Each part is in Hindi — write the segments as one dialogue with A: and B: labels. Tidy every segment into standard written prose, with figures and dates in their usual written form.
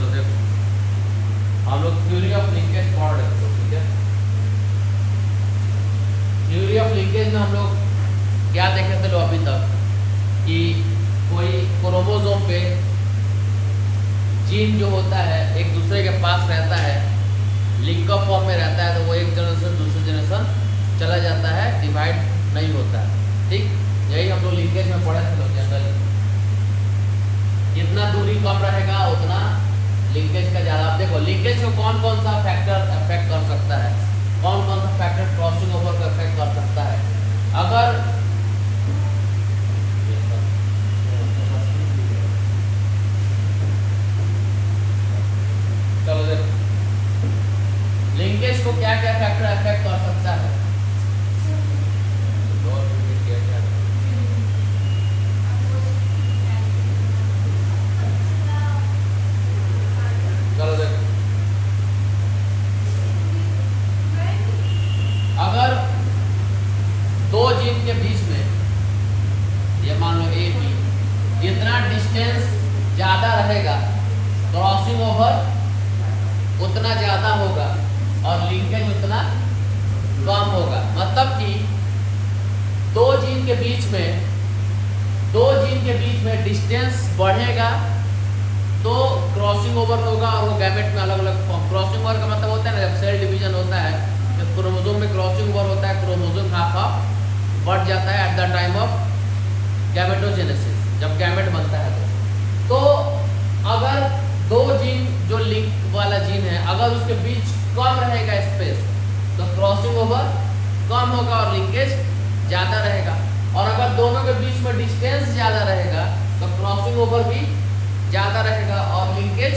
A: चलो देखो, हम लोग थ्योरी ऑफ लिंकेज पढ़ रहे थे, ठीक है। थ्योरी ऑफ लिंकेज में हम लोग क्या देखे थे लो अभी तक कि कोई क्रोमोसोम पे जीन जो होता है एक दूसरे के पास रहता है, लिंक ऑफ फॉर्म में रहता है, तो वो एक जनरेशन दूसरे जनरेशन चला जाता है, डिवाइड नहीं होता है, ठीक। यही हम लोग लिंकेज में पढ़े थे लोग जनरली। जितना दूरी कम रहेगा उतना लिंकेज का ज़्यादा। आप देखो लिंकेज को कौन कौन सा फैक्टर अफेक्ट कर सकता है, कौन कौन सा फैक्टर क्रॉसिंग ओवर को अफेक्ट कर सकता है। अगर चलो देखो लिंकेज को क्या क्या फैक्टर अफेक्ट कर सकता है। चलो देखो, अगर दो जीन के बीच में ये मान लो ए बी, जितना डिस्टेंस ज्यादा रहेगा क्रॉसिंग ओवर उतना ज्यादा होगा और लिंकेज उतना कम होगा। मतलब कि दो जीन के बीच में डिस्टेंस बढ़ेगा तो क्रॉसिंग ओवर होगा और वो गैमेट में अलग अलग फॉर्म। क्रॉसिंग ओवर का मतलब होता है ना, जब सेल डिवीजन होता है, जब क्रोमोसोम में क्रॉसिंग ओवर होता है, क्रोमोसोम हाफ बढ़ जाता है at the time of gametogenesis, जब गैमेट बनता है। तो अगर दो जीन जो लिंक वाला जीन है, अगर उसके बीच कम रहेगा स्पेस तो क्रॉसिंग ओवर कम होगा और लिंकेज ज़्यादा रहेगा। और अगर दोनों के बीच में डिस्टेंस ज़्यादा रहेगा तो क्रॉसिंग ओवर भी ज़्यादा रहेगा और लिंकेज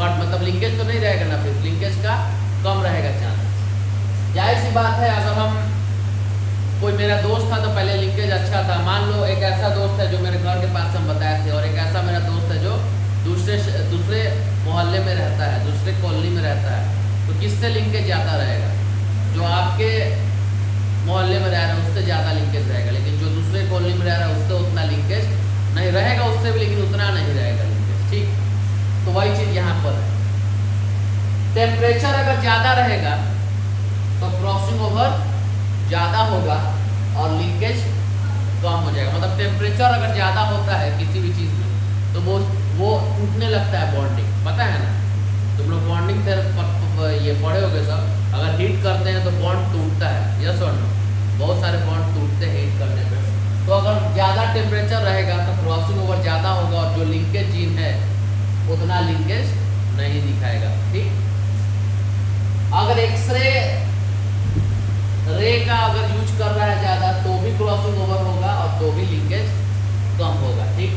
A: मतलब लिंकेज तो नहीं रहेगा ना, फिर लिंकेज का कम रहेगा चांस। जाहिर सी बात है, अगर हम कोई मेरा दोस्त था तो पहले लिंकेज अच्छा था। मान लो एक ऐसा दोस्त है जो मेरे घर के पास हम बताए थे, और एक ऐसा मेरा दोस्त है जो दूसरे मोहल्ले में रहता है, दूसरे कॉलोनी में रहता है, तो किससे लिंकेज ज़्यादा रहेगा? जो आपके मोहल्ले में रह रहा है उससे ज़्यादा लिंकेज रहेगा, लेकिन जो दूसरे कॉलोनी में रह रहा है उससे उतना लिंकेज नहीं रहेगा, उससे भी लेकिन उतना नहीं रहेगा लिंकेज, ठीक। तो वही चीज़ यहाँ पर है। टेम्परेचर अगर ज़्यादा रहेगा तो क्रॉसिंग ओवर ज़्यादा होगा और लिंकेज कम हो जाएगा। मतलब टेम्परेचर अगर ज़्यादा होता है किसी भी चीज़ में तो वो टूटने लगता है बॉन्डिंग, पता है ना? तुम लोग बॉन्डिंग ये पढ़े होगे सब। अगर हीट करते हैं तो बॉन्ड टूटता है, यस और नो? बहुत सारे बॉन्ड टूटते हैं हीट करने पे। तो अगर ज़्यादा टेम्परेचर रहेगा तो क्रॉसिंग ओवर ज़्यादा होगा और जो लिंकेज जीन है उतना लिंकेज नहीं दिखाएगा, ठीक। अगर एक्सरे रे का अगर यूज कर रहा है ज़्यादा तो भी क्रॉसिंग ओवर होगा और तो भी लिंकेज कम होगा, ठीक।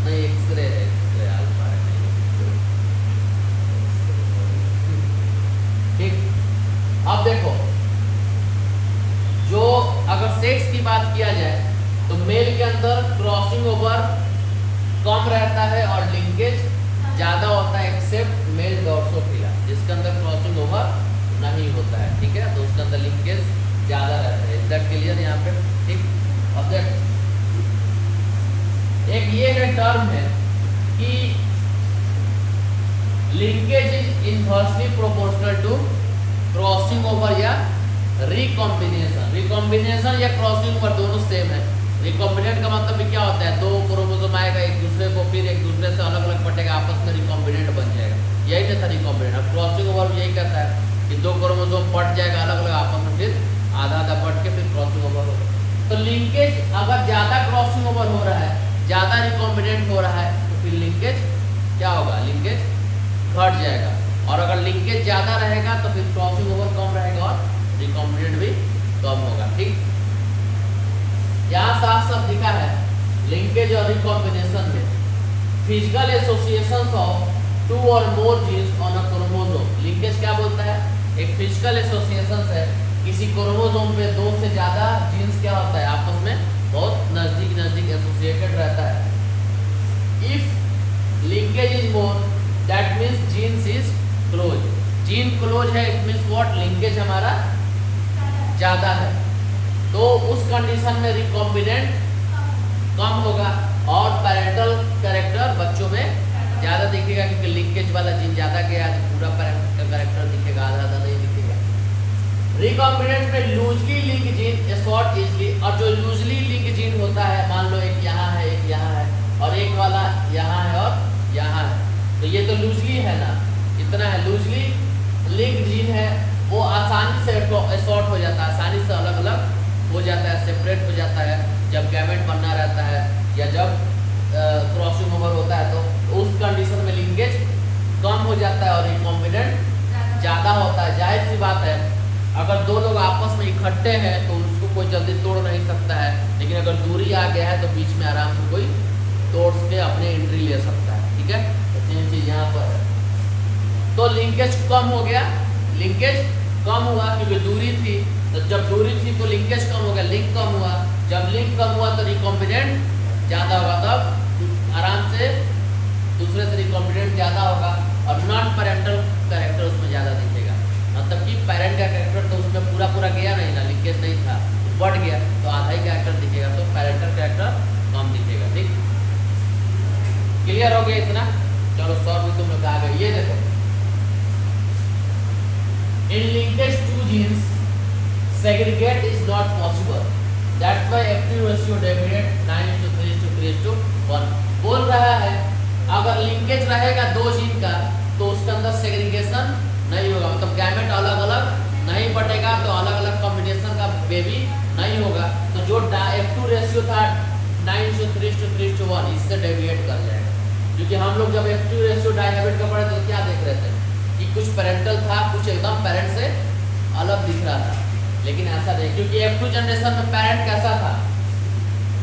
A: नहीं एक्सरे है, एक्सरे अल्फा है, ठीक। अब देखो, जो अगर सेक्स की बात किया जाए तो मेल के अंदर क्रॉसिंग ओवर कम रहता है और लिंकेज ज़्यादा होता है, एक्सेप्ट मेल ड्रोसोफिला जिसके अंदर क्रॉसिंग ओवर नहीं होता है, ठीक है। तो उसके अंदर लिंकेज ज़्यादा रहता है। इज दैट क्लियर यहाँ पे, ठीक। अब देख, एक ये है टर्म है कि linkage is inversely proportional to crossing over या रिकॉम्बिनेशन। रिकॉम्बिनेशन या क्रॉसिंग ओवर दोनों सेम है। रिकॉम्बिनेंट का मतलब भी क्या होता है? दो क्रोमोसोम आएगा एक दूसरे को, फिर एक दूसरे से अलग अलग पटेगा, आपस में रिकॉम्बिनेंट बन जाएगा, यही नहीं था रिकॉम्बिनेंट। अब क्रॉसिंग ओवर यही कहता है कि दो क्रोमोसोम पट जाएगा अलग अलग आपस में, फिर आधा आधा पट के फिर क्रॉसिंग ओवर होगा। तो लिंकेज अगर ज़्यादा क्रॉसिंग ओवर हो रहा है, ज़्यादा रिकॉम्बिनेंट हो रहा है, तो फिर लिंकेज क्या होगा? लिंकेज घट जाएगा। और अगर लिंकेज ज़्यादा रहेगा तो फिर क्रॉसिंग ओवर कम रहेगा और रिकॉम्बिनेंट भी कम होगा, ठीक। यहाँ साफ साफ दिखा है लिंकेज और रिकॉम्बिनेशन में फिजिकल एसोसिएशन ऑफ टू और more genes on a chromosome. Linkage क्या बोलता है? एक फिजिकल एसोसिएशन है, किसी क्रोमोसोम पे दो से ज़्यादा जीन्स क्या होता है आपस में बहुत नज़दीक एसोसिएटेड रहता है। If linkage is more that means genes is close. Gene close है, इट मीन्स व्हाट? लिंकेज हमारा ज़्यादा है। तो उस कंडीशन में रिकॉम्बिनेंट कम होगा और पैरेंटल कैरेक्टर बच्चों में क्योंकि लिंकेज वाला जीन ज़्यादा गया है तो पूरा पैरेंट का कैरेक्टर दिखेगा, आधा आधा नहीं दिखेगा। रिकॉम्बिनेंट में लूजली लिंक जीन एसॉर्ट इजली, और जो लूजली लिंक जीन होता है, मान लो एक यहाँ है एक यहाँ है और एक वाला यहाँ है और यहाँ है, तो ये तो लूजली है ना, इतना है लूजली लिंक जीन है, वो आसानी से एसॉर्ट हो जाता है, आसानी से अलग अलग हो जाता है, सेपरेट हो जाता है जब गैमेट बनना रहता है या जब क्रॉसिंग ओवर होता है, तो उस कंडीशन में लिंकेज कम हो जाता है और रिकॉम्बिनेंट ज़्यादा होता है। जाहिर सी बात है, अगर दो लोग आपस में इकट्ठे हैं तो उसको कोई जल्दी तोड़ नहीं सकता है, लेकिन अगर दूरी आ गया है तो बीच में आराम से कोई तोड़ के अपने एंट्री ले सकता है। ठीक है, तो सेम चीज़ यहाँ पर है। तो लिंकेज कम हो गया, लिंकेज कम हुआ क्योंकि दूरी थी, तो जब दूरी थी तो लिंकेज कम हो गया, लिंक कम हुआ, जब लिंक कम हुआ तो रिकॉम्बिनेंट ज़्यादा होगा, तब आराम से दूसरे से रिकॉम्बिनेंट ज़्यादा होगा और नॉन पेरेंटल कैरेक्टर उसमें ज़्यादा दिखेगा। मतलब कि पेरेंट का कैरेक्टर तो उसमें पूरा पूरा गया नहीं ना, लिंकेज नहीं था, बढ़ गया तो आधा ही कैरेक्टर दिखेगा, तो पेरेंटल कैरेक्टर कम दिखेगा। ठीक, क्लियर हो गया इतना? चलो सॉल्व भी तुम लोग आ गए। ये देखो, in linkage two genes segregate is not possible, that's why active ratio deviate 9:3:3:1 बोल रहा है। अगर लिंकेज रहेगा दो जीन का तो उसके अंदर सेग्रीगेशन नहीं होगा, मतलब गैमेट अलग अलग नहीं बटेगा, तो अलग अलग कॉम्बिनेशन का बेबी नहीं होगा, तो जो F2 रेशियो था 9:3:3:1 इससे डेविएट कर जाएगा। क्योंकि हम लोग जब F2 रेशियो डायहेब्रिड का पढ़े तो क्या देख रहे थे कि कुछ पेरेंटल था, कुछ एकदम पेरेंट से अलग दिख रहा था, लेकिन ऐसा नहीं, क्योंकि F2 जनरेशन में पेरेंट कैसा था,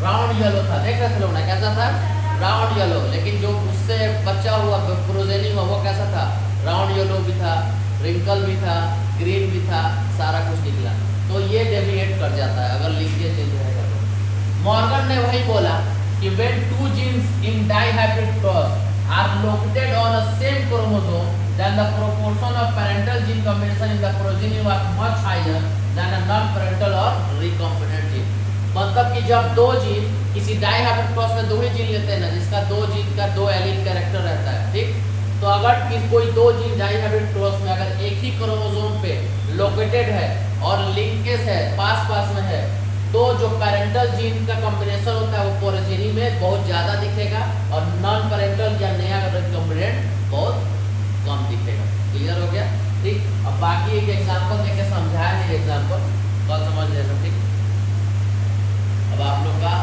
A: राउंड येलो था, देख रहे थे लोग ना, कैसा था, राउंड येलो, लेकिन जो उससे बच्चा हुआ प्रोजेनी हुआ वो कैसा था, राउंड येलो भी था, रिंकल भी था, ग्रीन भी था, सारा कुछ निकला, तो ये डेविएट कर जाता है अगर लिंकेज चेंज रहेगा तो। मॉर्गन ने वही बोला कि when two genes in dihybrid cross are located on a same chromosome, then the proportion of parental gene combination in the progeny was much higher than a non-parental or recombinant gene। मतलब कि जब दो जीन किसी डाइहाइब्रिड क्रॉस में दो ही जीन लेते हैं ना, जिसका दो जीन का दो एलील कैरेक्टर रहता है, ठीक, तो अगर कोई दो जीन डाइहाइब्रिड क्रॉस में अगर एक ही क्रोमोसोम पे लोकेटेड है और लिंकेज है, पास पास में है, तो जो पेरेंटल जीन का कॉम्बिनेशन होता है वो प्रोजेनी में बहुत ज़्यादा दिखेगा और नॉन पेरेंटल या नया रिकॉम्बिनेंट बहुत कम दिखेगा। क्लियर हो गया? ठीक, अब बाकी एक एग्जांपल देके समझाया नहीं, एग्जांपल कल समझ लेना। ठीक, अब आप लोग का